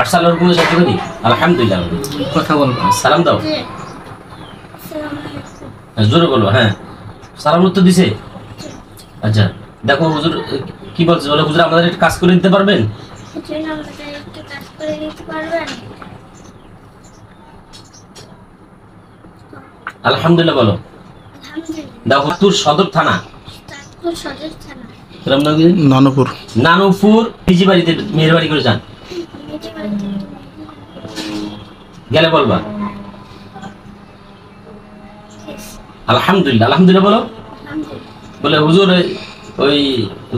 আর সালার হুকুমে সাথে করি আলহামদুলিল্লাহ কথা বলবো। সালাম দাও জোরে বলো হ্যাঁ সালাম উত্তর দিছে আচ্ছা দেখো হুজুর কি বলছে বলে হুজুর আমাদের একটা কাজ করে দিতে পারবেন আলহামদুলিল্লাহ বলো দেখো তোর সদর থানা নানুপুর নানুপুর নিজি বাড়িতে মেয়ের বাড়ি করে যান গেলে বলবা আলহামদুলিল্লাহ আলহামদুলিল্লাহ বলো বলে হুজুর ওই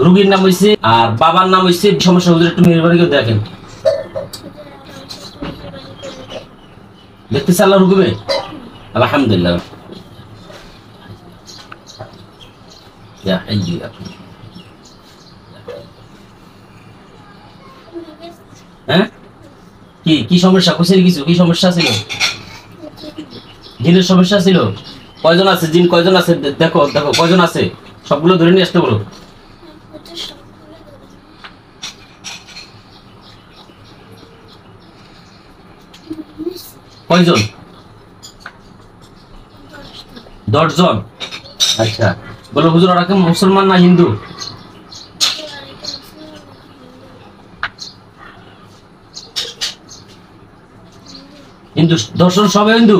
রুগীর নাম হইছে আর বাবার নাম হইছে সমস্যা হুজুর একটু মেয়ের বাড়ি করে দেখেন দেখতেছে আল্লাহ হুকুমে আলহামদুলিল্লাহ ইয়া হাইয়্যু ইয়া কাইয়্যুম হ্যাঁ কি কি সমস্যা কোসের কিছু কি সমস্যা ছিল জিনের সমস্যা ছিল কয়জন আছে জিন কয়জন আছে দেখো দেখো কয়জন আছে সবগুলো ধরে নিয়ে আসতে বলো কয়জন 10 জন আচ্ছা বলো হুজুর ওরা কি মুসলমান না হিন্দু হিন্দু 10 জন সবাই হিন্দু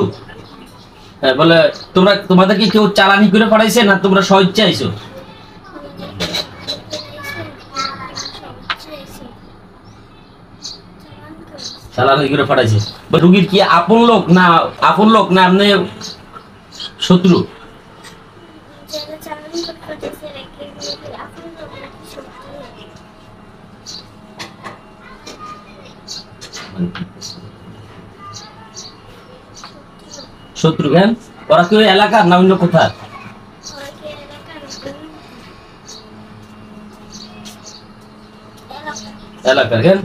হ্যাঁ বলে তোমরা তোমাদের কি কেউ চালানি করে পাঠাইছে না তোমরা স্বেচ্ছায় আইছো চালানি করে পাঠাইছে রুগীর কি আপন লোক না আপনি শত্রু শত্রু কেন ওরা কি এলাকার না অন্য কোথায় এলাকার কেন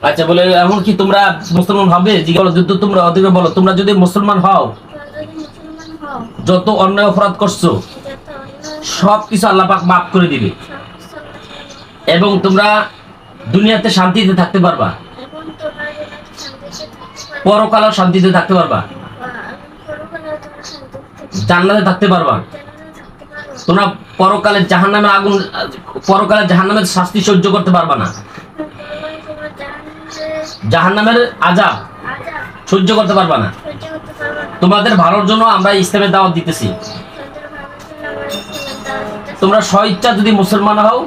আচ্ছা বলে এখন কি তোমরা মুসলমান হবে জিজ্ঞাসা যদি তোমরা অধিকার বলো তোমরা যদি মুসলমান হও যত অন্যায় অপরাধ করছো সবকিছু আল্লাহ পাক মাফ করে দিবে এবং তোমরা দুনিয়াতে শান্তিতে থাকতে পারবা পরকালেও শান্তিতে থাকতে পারবা জান্নাতে থাকতে পারবা তোমরা পরকালে জাহান্নামের আগুন পরকালে জাহান্নামের শাস্তি সহ্য করতে পারবা না জাহান্নামের আযাব সহ্য করতে পারবা না তোমাদের ভালোর জন্য আমরা ইসলামের দাওয়াত দিতেছি তোমরা স্বেচ্ছা যদি মুসলমান হও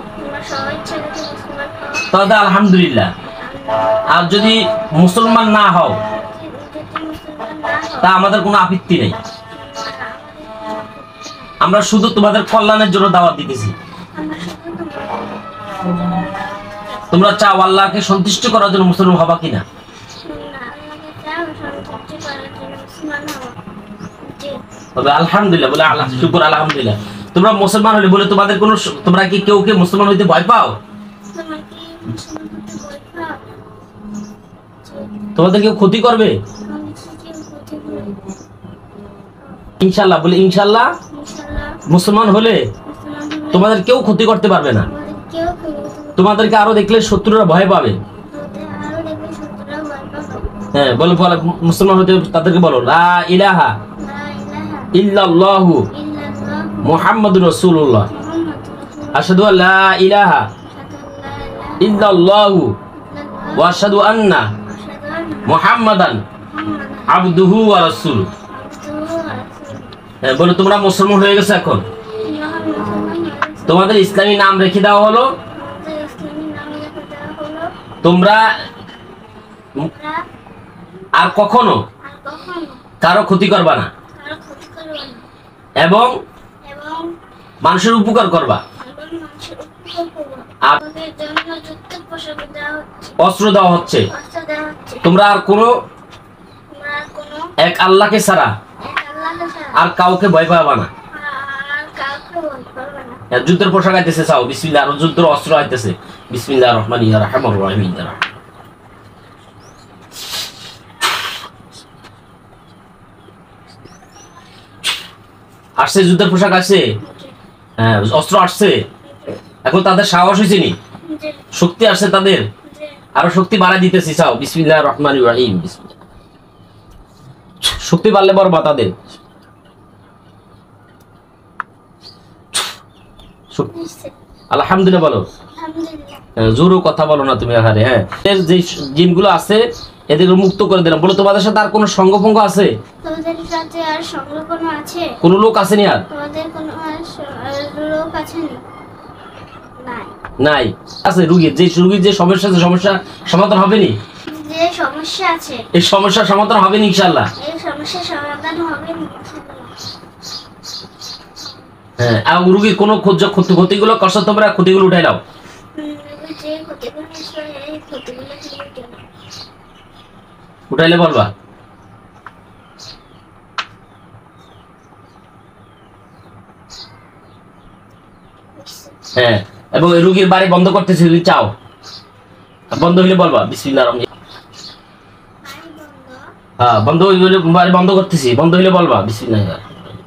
তাহলে আলহামদুলিল্লাহ আর যদি মুসলমান না হও তা আমাদের কোনো আপত্তি নেই আমরা শুধু তোমাদের কল্যাণের জন্য দাওয়াত দিতেছি তোমরা চাও আল্লাহকে সন্তুষ্ট করার জন্য মুসলমান হবা কিনা তবে আলহামদুলিল্লাহ বলে আল্লাহ শুকর আলহামদুলিল্লাহ তোমরা মুসলমান হলে বলে তোমাদের কোনো তোমরা কি কেউ কে মুসলমান হইতে ভয় পাও তোমাদের কেউ ক্ষতি করবে ইনশাআল্লাহ বলে ইনশাআল্লাহ মুসলমান হলে তোমাদের কেউ ক্ষতি করতে পারবে না তোমাদেরকে আরো দেখলে শত্রুরা ভয় পাবে হ্যাঁ বলো বলো মুসলমান হতে তাদেরকে বলো লা ইলাহা ইল্লাল্লাহু মুহাম্মাদুর রাসূলুল্লাহ আশহাদু আল্লা ইলাহা ইল্লাল্লাহু ওয়া আশহাদু আন্না মুহাম্মাদান আবদুহু ওয়া রাসূলুহু হ্যাঁ বলো তোমরা মুসলমান হয়ে গেছো এখন তোমাদের ইসলামী নাম রেখে দেওয়া হলো তোমরা আর কখনো কারো ক্ষতি করবা না এবং মানুষের উপকার করবা অস্ত্র দেওয়া হচ্ছে তোমরা আর কোনো এক আল্লাহকে ছাড়া আর কাউকে ভয় পাবা না যুদ্ধের পোশাক আইতেছে চাও বিসমিল্লাহ আর যুদ্ধের অস্ত্র আইতেছে বিসমিল্লাহির রহমানির রহিম আসছে যুদ্ধের পোশাক আসছে অস্ত্র আসছে এখন তাদের সাহস হয়েছে নি শক্তি আসছে তাদের আরো শক্তি বাড়াই দিতেছি, চাও। বিসমিল্লাহির রহমানির রহিম। বিসমিল্লাহ। শক্তি বাড়লে বড় বাতাদের আলহামদুলিল্লাহ বলো। জোরও কথা বলো না তুমি। আহারে, হ্যাঁ, এর যে জিনগুলো আছে এদের মুক্ত করে দিলাম। বলো, তোমাদের সাথে আর কোনো সঙ্গভঙ্গ আছে? তোমাদের সাথে আর সংলগ্ন আছে? কোনো লোক আসেনি আর? তোমাদের কোনো আর লোক আছেনি? নাই। নাই আছে। রুগীর যে সমস্যা আছে, সমস্যা সমাধান হবে নি? যে সমস্যা আছে এই সমস্যার সমাধান হবে নি ইনশাআল্লাহ। এই সমস্যার সমাধান হবে ইনশাআল্লাহ। হ্যাঁ, আর রুগীর কোনো ক্ষতিগুলো করছো তোমরা, ক্ষতিগুলো উঠাই নাও। যে ক্ষতিগুলো আছে এই ক্ষতিগুলো থেকে কেন উঠাইলে বলবা। হ্যাঁ, এবং এই রুগীর বাড়ি বন্ধ করতেছি যদি চাও। বন্ধ হইলে বলবা বিসমিল্লাহির রহমানির রহিম। হ্যাঁ, বন্ধ হইলে বাড়ি বন্ধ করতেছি, বন্ধ হইলে বলবা বিসমিল্লাহির রহমানির রহিম।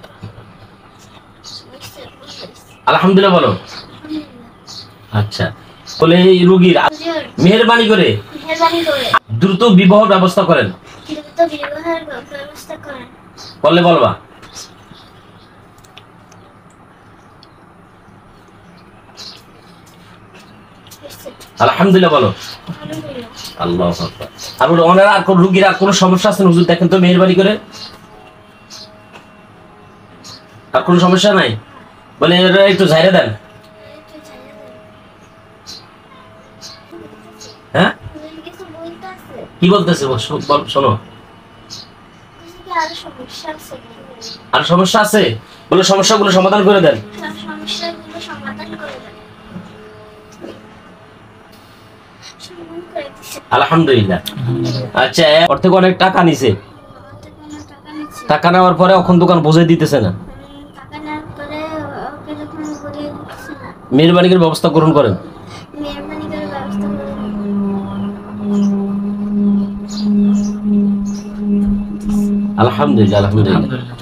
আলহামদুলিল্লাহ বলো। আচ্ছা, বলে এই রুগীর মেহেরবানি করে দ্রুত বিবাহ ব্যবস্থা করেন। দ্রুত বিবাহের ব্যবস্থা করেন। বললে বলবা। আলহামদুলিল্লাহ বলো। আল্লাহু আকবার। আর বলো, ওনার আর কোন রুগীর আর কোন সমস্যা আছে হুজুর? দেখেন তো মেহেরবানি করে। আর কোন সমস্যা নাই? বলে এরা একটু ঝাইরে দেন। হ্যাঁ, কিছু বলতে আছে? কি বলতেছে শোনো। আর সমস্যা আছে? আর সমস্যা আছে? বলে সমস্যাগুলো সমাধান করে দেন। সমস্যাগুলো সমাধান করে দেন। আলহামদুলিল্লাহ। আচ্ছা, ওর থেকে অনেক টাকা নিছে। টাকা নেওয়ার পরে এখন দোকান বুঝে দিতেছে না। টাকা নেওয়ার পরে ওকে যখন ঘুরিয়ে দিচ্ছে না, মেহেরবানি করে ব্যবস্থা গ্রহণ করেন। মেহরবানি করে ব্যবস্থা করে আলহামদুলিল্লাহ। আলহামদুলিল্লাহ।